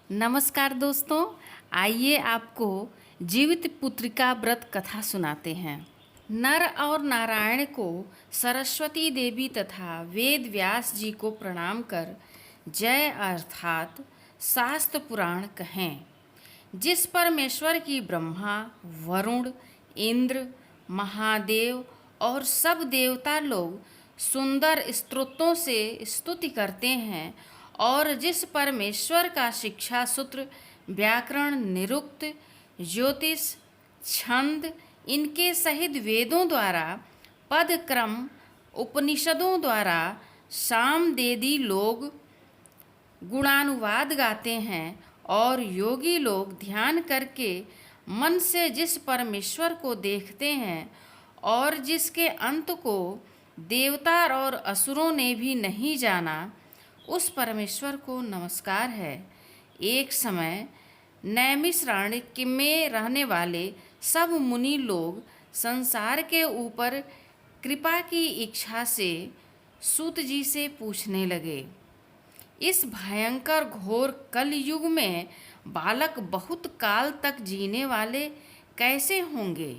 नमस्कार दोस्तों। आइए आपको जीवित पुत्रिका व्रत कथा सुनाते हैं। नर और नारायण को सरस्वती देवी तथा वेद व्यास जी को प्रणाम कर जय अर्थात शास्त्र पुराण कहें। जिस परमेश्वर की ब्रह्मा, वरुण, इंद्र, महादेव और सब देवता लोग सुंदर स्तोत्रों से स्तुति करते हैं और जिस परमेश्वर का शिक्षा सूत्र, व्याकरण, निरुक्त, ज्योतिष, छंद इनके सहित वेदों द्वारा, पद क्रम, उपनिषदों द्वारा सामवेदी लोग गुणानुवाद गाते हैं और योगी लोग ध्यान करके मन से जिस परमेश्वर को देखते हैं और जिसके अंत को देवता और असुरों ने भी नहीं जाना, उस परमेश्वर को नमस्कार है। एक समय नैमिषारण्य में रहने वाले सब मुनि लोग संसार के ऊपर कृपा की इच्छा से सूत जी से पूछने लगे, इस भयंकर घोर कलयुग में बालक बहुत काल तक जीने वाले कैसे होंगे।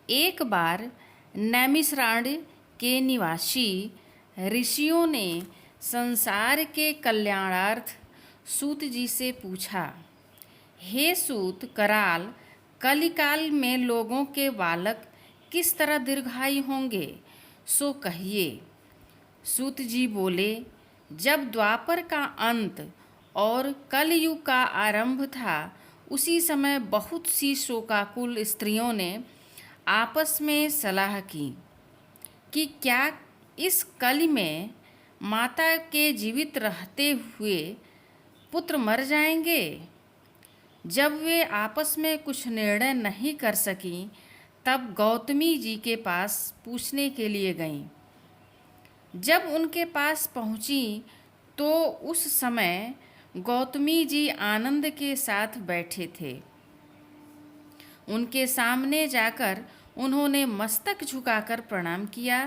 एक बार नैमिषारण्य के निवासी ऋषियों ने संसार के कल्याणार्थ सूत जी से पूछा, हे सूत कराल, कलिकाल में लोगों के बालक किस तरह दीर्घायु होंगे, सो कहिए। सूत जी बोले, जब द्वापर का अंत और कलयुग का आरंभ था, उसी समय बहुत सी शोकाकुल स्त्रियों ने आपस में सलाह की कि क्या इस कली में माता के जीवित रहते हुए पुत्र मर जाएंगे। जब वे आपस में कुछ निर्णय नहीं कर सकीं, तब गौतमी जी के पास पूछने के लिए गईं। जब उनके पास पहुंची तो उस समय गौतमी जी आनंद के साथ बैठे थे। उनके सामने जाकर उन्होंने मस्तक झुकाकर प्रणाम किया।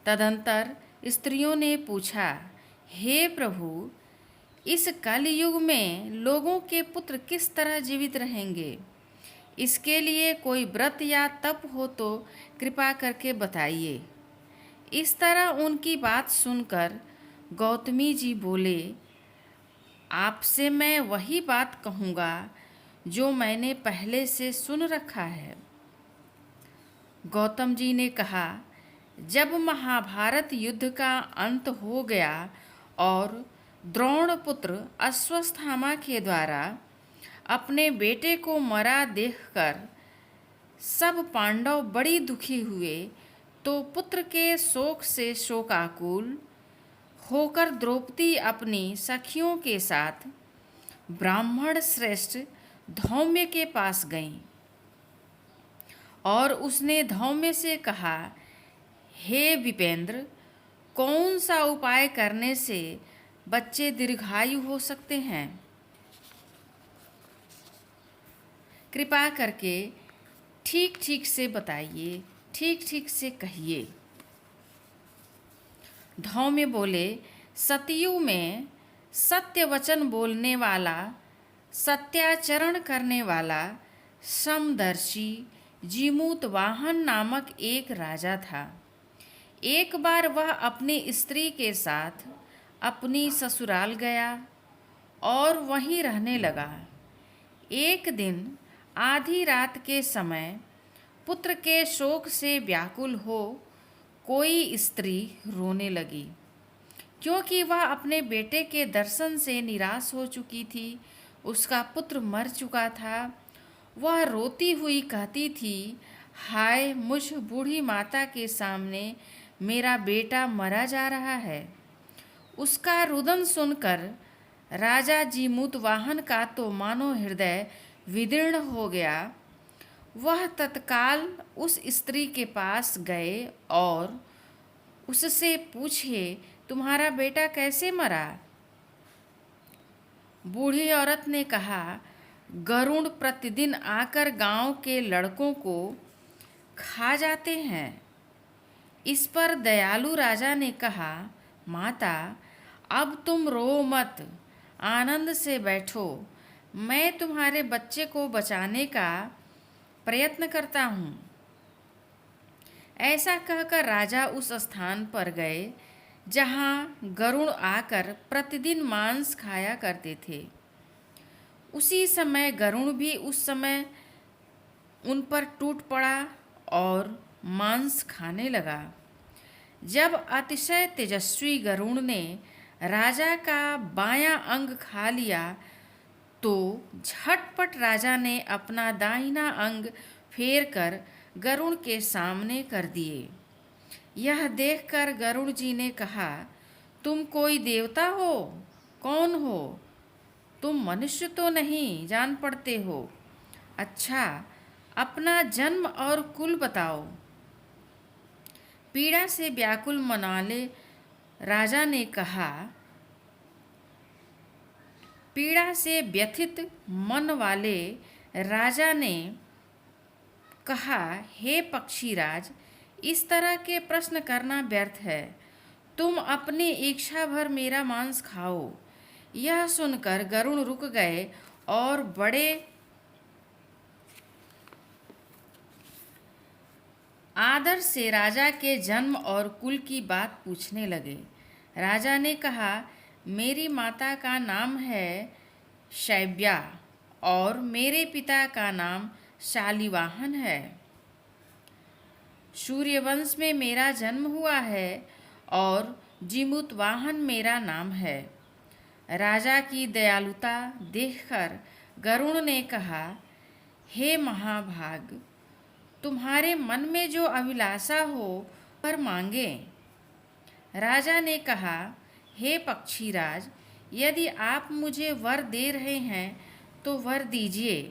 तदंतर स्त्रियों ने पूछा, हे प्रभु, इस कलयुग में लोगों के पुत्र किस तरह जीवित रहेंगे। इसके लिए कोई व्रत या तप हो तो कृपा करके बताइए। इस तरह उनकी बात सुनकर गौतमी जी बोले, आपसे मैं वही बात कहूँगा जो मैंने पहले से सुन रखा है। गौतम जी ने कहा, जब महाभारत युद्ध का अंत हो गया और द्रोण पुत्र अश्वत्थामा के द्वारा अपने बेटे को मरा देखकर सब पांडव बड़ी दुखी हुए, तो पुत्र के शोक से शोकाकुल होकर द्रौपदी अपनी सखियों के साथ ब्राह्मण श्रेष्ठ धौम्य के पास गईं और उसने धौम्य से कहा, हे विपेंद्र, कौन सा उपाय करने से बच्चे दीर्घायु हो सकते हैं। कृपा करके ठीक ठीक से बताइए, ठीक ठीक से कहिए। धौम्य बोले, सतयुग में सत्य वचन बोलने वाला, सत्याचरण करने वाला, समदर्शी जीमूत वाहन नामक एक राजा था। एक बार वह अपनी स्त्री के साथ अपनी ससुराल गया और वहीं रहने लगा। एक दिन आधी रात के समय पुत्र के शोक से व्याकुल हो कोई स्त्री रोने लगी, क्योंकि वह अपने बेटे के दर्शन से निराश हो चुकी थी। उसका पुत्र मर चुका था। वह रोती हुई कहती थी, हाय, मुझ बूढ़ी माता के सामने मेरा बेटा मरा जा रहा है। उसका रुदन सुनकर राजा जीमूतवाहन का तो मानो हृदय विदीर्ण हो गया। वह तत्काल उस स्त्री के पास गए और उससे पूछे, तुम्हारा बेटा कैसे मरा। बूढ़ी औरत ने कहा, गरुड़ प्रतिदिन आकर गांव के लड़कों को खा जाते हैं। इस पर दयालु राजा ने कहा, माता, अब तुम रो मत, आनंद से बैठो, मैं तुम्हारे बच्चे को बचाने का प्रयत्न करता हूँ। ऐसा कहकर राजा उस स्थान पर गए जहाँ गरुड़ आकर प्रतिदिन मांस खाया करते थे। उसी समय गरुड़ भी उस समय उन पर टूट पड़ा और मांस खाने लगा। जब अतिशय तेजस्वी गरुड़ ने राजा का बायां अंग खा लिया तो झटपट राजा ने अपना दाहिना अंग फेर कर गरुड़ के सामने कर दिए। यह देखकर गरुड़ जी ने कहा, तुम कोई देवता हो? कौन हो? तुम मनुष्य तो नहीं जान पड़ते हो। अच्छा, अपना जन्म और कुल बताओ। पीड़ा से व्याकुल मनाले राजा ने कहा, पीड़ा से व्यथित मन वाले राजा ने कहा, हे पक्षीराज, इस तरह के प्रश्न करना व्यर्थ है। तुम अपनी इच्छा भर मेरा मांस खाओ। यह सुनकर गरुड़ रुक गए और बड़े आदर से राजा के जन्म और कुल की बात पूछने लगे। राजा ने कहा, मेरी माता का नाम है शैब्या और मेरे पिता का नाम शालिवाहन है। सूर्यवंश में मेरा जन्म हुआ है और जिमुतवाहन मेरा नाम है। राजा की दयालुता देखकर गरुड़ ने कहा, हे महाभाग, तुम्हारे मन में जो अभिलाषा हो पर मांगे। राजा ने कहा, हे पक्षीराज, यदि आप मुझे वर दे रहे हैं तो वर दीजिए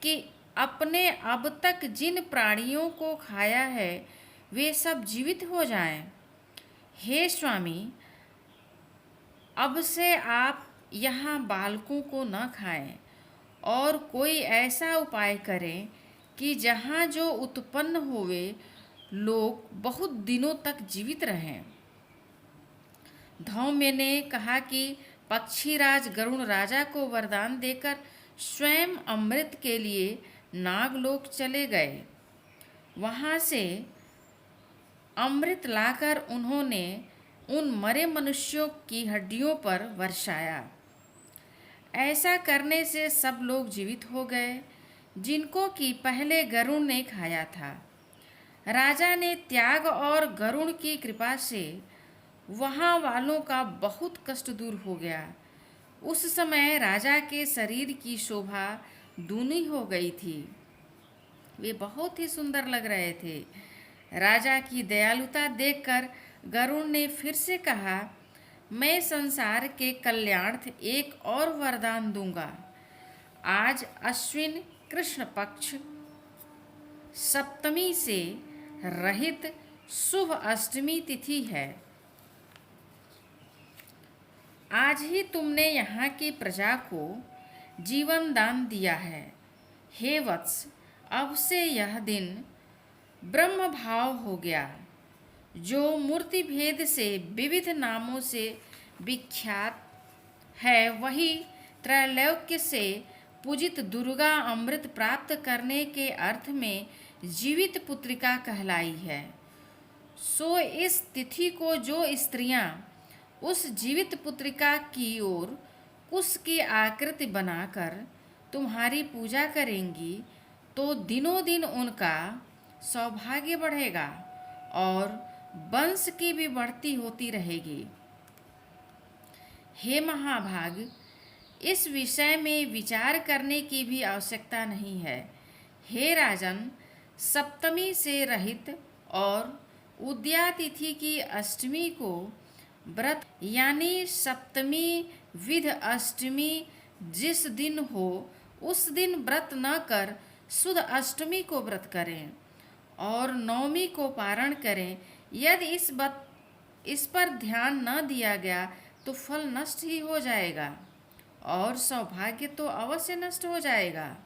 कि अपने अब तक जिन प्राणियों को खाया है वे सब जीवित हो जाएं। हे स्वामी, अब से आप यहाँ बालकों को न खाएं और कोई ऐसा उपाय करें कि जहाँ जो उत्पन्न हुए लोग बहुत दिनों तक जीवित रहें। धौम्य ने कहा कि पक्षीराज गरुड़ राजा को वरदान देकर स्वयं अमृत के लिए नागलोक चले गए। वहाँ से अमृत लाकर उन्होंने उन मरे मनुष्यों की हड्डियों पर वर्षाया। ऐसा करने से सब लोग जीवित हो गए जिनको कि पहले गरुड़ ने खाया था। राजा ने त्याग और गरुड़ की कृपा से वहाँ वालों का बहुत कष्ट दूर हो गया। उस समय राजा के शरीर की शोभा दूनी हो गई थी। वे बहुत ही सुंदर लग रहे थे। राजा की दयालुता देखकर गरुड़ ने फिर से कहा, मैं संसार के कल्याणार्थ एक और वरदान दूंगा। आज अश्विन कृष्ण पक्ष सप्तमी से रहित शुभ अष्टमी तिथि है। आज ही तुमने यहाँ की प्रजा को जीवन दान दिया है। हे वत्स, अब से यह दिन ब्रह्म भाव हो गया, जो मूर्ति भेद से विविध नामों से विख्यात है। वही त्रैलोक्य से पूजित दुर्गा अमृत प्राप्त करने के अर्थ में जीवित पुत्रिका कहलाई है। सो इस तिथि को जो स्त्रियां उस जीवित पुत्रिका की ओर कुश की आकृति बनाकर तुम्हारी पूजा करेंगी तो दिनों दिन उनका सौभाग्य बढ़ेगा और वंश की भी बढ़ती होती रहेगी। हे महाभाग, इस विषय में विचार करने की भी आवश्यकता नहीं है। हे राजन, सप्तमी से रहित और उदया तिथि की अष्टमी को व्रत यानी सप्तमी विध अष्टमी जिस दिन हो उस दिन व्रत न कर शुद्ध अष्टमी को व्रत करें और नवमी को पारण करें। यदि इस पर ध्यान न दिया गया तो फल नष्ट ही हो जाएगा और सौभाग्य तो अवश्य नष्ट हो जाएगा।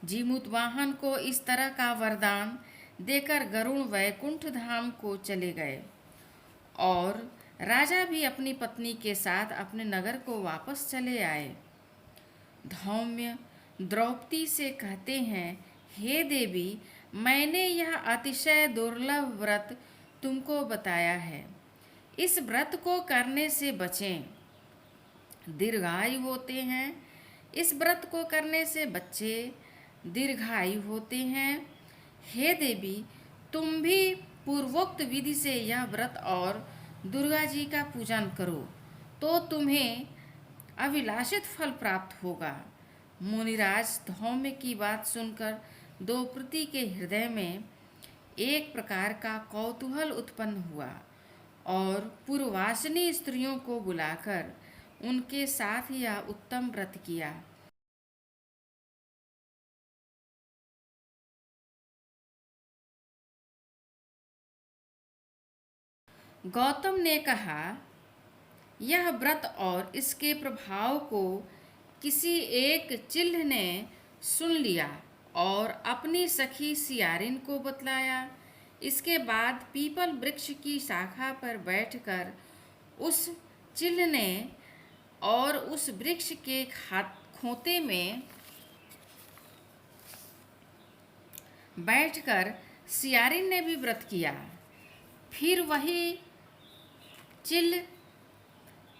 जीमूतवाहन को इस तरह का वरदान देकर गरुड़ वैकुंठ धाम को चले गए और राजा भी अपनी पत्नी के साथ अपने नगर को वापस चले आए। धौम्य द्रौपदी से कहते हैं, हे देवी, मैंने यह अतिशय दुर्लभ व्रत तुमको बताया है। इस व्रत को करने से बचें, दीर्घायु होते हैं। इस व्रत को करने से बच्चे दीर्घायु होते हैं। हे देवी, तुम भी पूर्वोक्त विधि से यह व्रत और दुर्गा जी का पूजन करो, तो तुम्हें अभिलाषित फल प्राप्त होगा। मुनिराज धौम्य की बात सुनकर द्रौपदी के हृदय में एक प्रकार का कौतूहल उत्पन्न हुआ और पूर्ववासिनी स्त्रियों को बुलाकर उनके साथ यह उत्तम व्रत किया। गौतम ने कहा, यह व्रत और इसके प्रभाव को किसी एक चिल्ह ने सुन लिया और अपनी सखी सियारिन को बतलाया। इसके बाद पीपल वृक्ष की शाखा पर बैठकर उस चिल्ह ने और उस वृक्ष के खोते में बैठकर सियारिन ने भी व्रत किया। फिर वही चिल्ह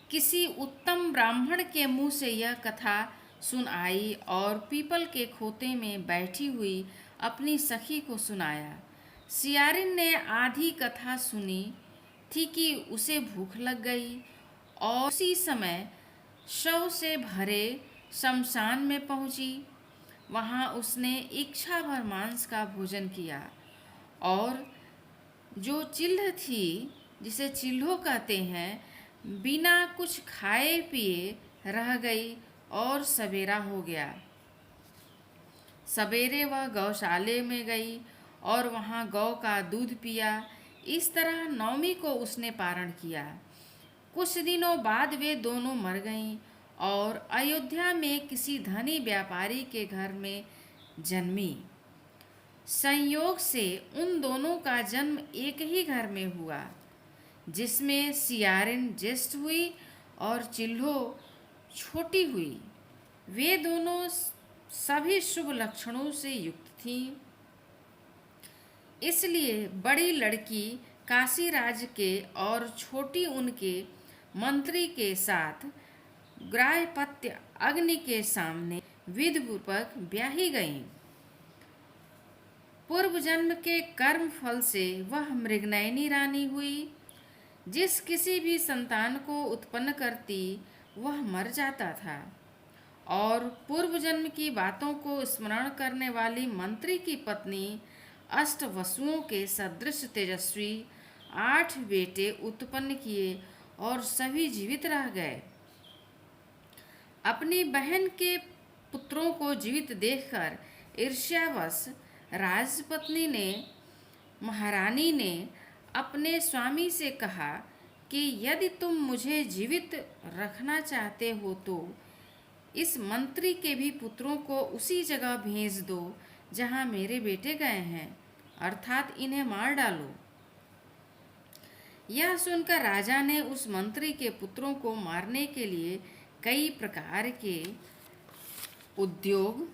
किसी उत्तम ब्राह्मण के मुंह से यह कथा सुन आई और पीपल के खोते में बैठी हुई अपनी सखी को सुनाया। सियारिन ने आधी कथा सुनी थी कि उसे भूख लग गई और उसी समय शव से भरे शमशान में पहुंची। वहां उसने इच्छा भर मांस का भोजन किया और जो चिल्ह थी, जिसे चिल्हो कहते हैं, बिना कुछ खाए पिए रह गई और सवेरा हो गया। सवेरे वह गौशाले में गई और वहां गौ का दूध पिया। इस तरह नवमी को उसने पारण किया। कुछ दिनों बाद वे दोनों मर गईं और अयोध्या में किसी धनी व्यापारी के घर में जन्मी। संयोग से उन दोनों का जन्म एक ही घर में हुआ, जिसमें सियारिन ज्येष्ठ हुई और चिल्हो छोटी हुई। वे दोनों सभी शुभ लक्षणों से युक्त थीं। इसलिए बड़ी लड़की काशीराज के और छोटी उनके मंत्री के साथ ग्राहपत्य अग्नि के सामने विधिपूर्वक ब्याही गईं। पूर्व जन्म के कर्म फल से वह मृगनयनी रानी हुई। जिस किसी भी संतान को उत्पन्न करती वह मर जाता था और पूर्व जन्म की बातों को स्मरण करने वाली मंत्री की पत्नी अष्ट वसुओं के सदृश तेजस्वी 8 बेटे उत्पन्न किए और सभी जीवित रह गए। अपनी बहन के पुत्रों को जीवित देखकर ईर्ष्यावश राजपत्नी ने महारानी ने अपने स्वामी से कहा कि यदि तुम मुझे जीवित रखना चाहते हो तो इस मंत्री के भी पुत्रों को उसी जगह भेज दो जहां मेरे बेटे गए हैं, अर्थात इन्हें मार डालो। यह सुनकर राजा ने उस मंत्री के पुत्रों को मारने के लिए कई प्रकार के उद्योग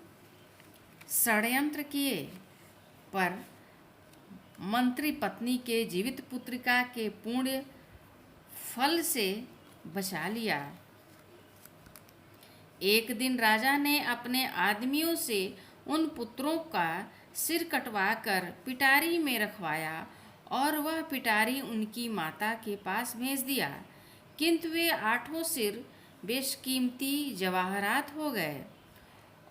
षड्यंत्र किए, पर मंत्री पत्नी के जीवित पुत्रिका के पुण्य फल से बचा लिया। एक दिन राजा ने अपने आदमियों से उन पुत्रों का सिर कटवाकर पिटारी में रखवाया और वह पिटारी उनकी माता के पास भेज दिया, किंतु वे 8 सिर बेशकीमती जवाहरात हो गए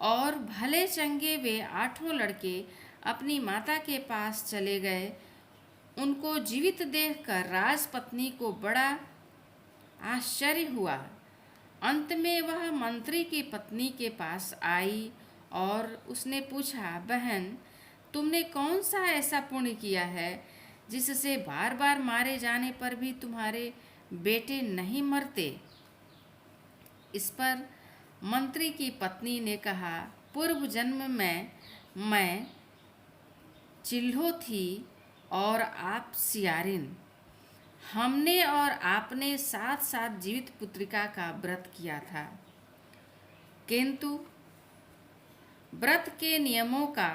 और भले चंगे वे 8 लड़के अपनी माता के पास चले गए। उनको जीवित देखकर राजपत्नी को बड़ा आश्चर्य हुआ। अंत में वह मंत्री की पत्नी के पास आई और उसने पूछा, बहन, तुमने कौन सा ऐसा पुण्य किया है जिससे बार बार मारे जाने पर भी तुम्हारे बेटे नहीं मरते? इस पर मंत्री की पत्नी ने कहा, पूर्व जन्म में मैं चिल्हो थी और आप सियारिन। हमने और आपने साथ साथ जीवित पुत्रिका का व्रत किया था, किंतु व्रत के नियमों का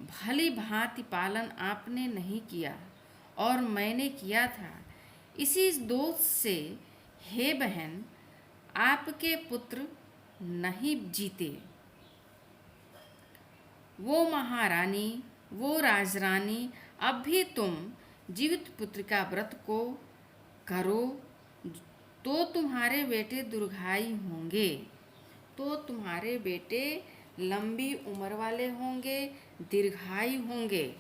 भली भांति पालन आपने नहीं किया और मैंने किया था। इसी दोष से हे बहन, आपके पुत्र नहीं जीते। वो महारानी, वो राजरानी, अब भी तुम जीवित पुत्रिका व्रत को करो तो तुम्हारे बेटे लंबी उम्र वाले होंगे, दीर्घायु होंगे।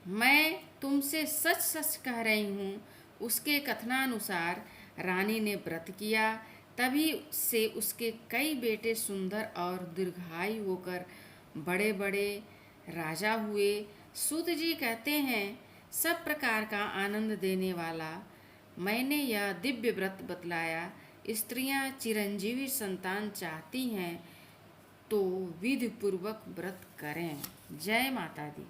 मैं तुमसे सच सच कह रही हूँ। उसके कथनानुसार रानी ने व्रत किया, तभी से उसके कई बेटे सुंदर और दीर्घायु होकर बड़े बड़े राजा हुए। सूत जी कहते हैं, सब प्रकार का आनंद देने वाला मैंने यह दिव्य व्रत बतलाया। स्त्रियां चिरंजीवी संतान चाहती हैं तो विधि पूर्वक व्रत करें। जय माता दी।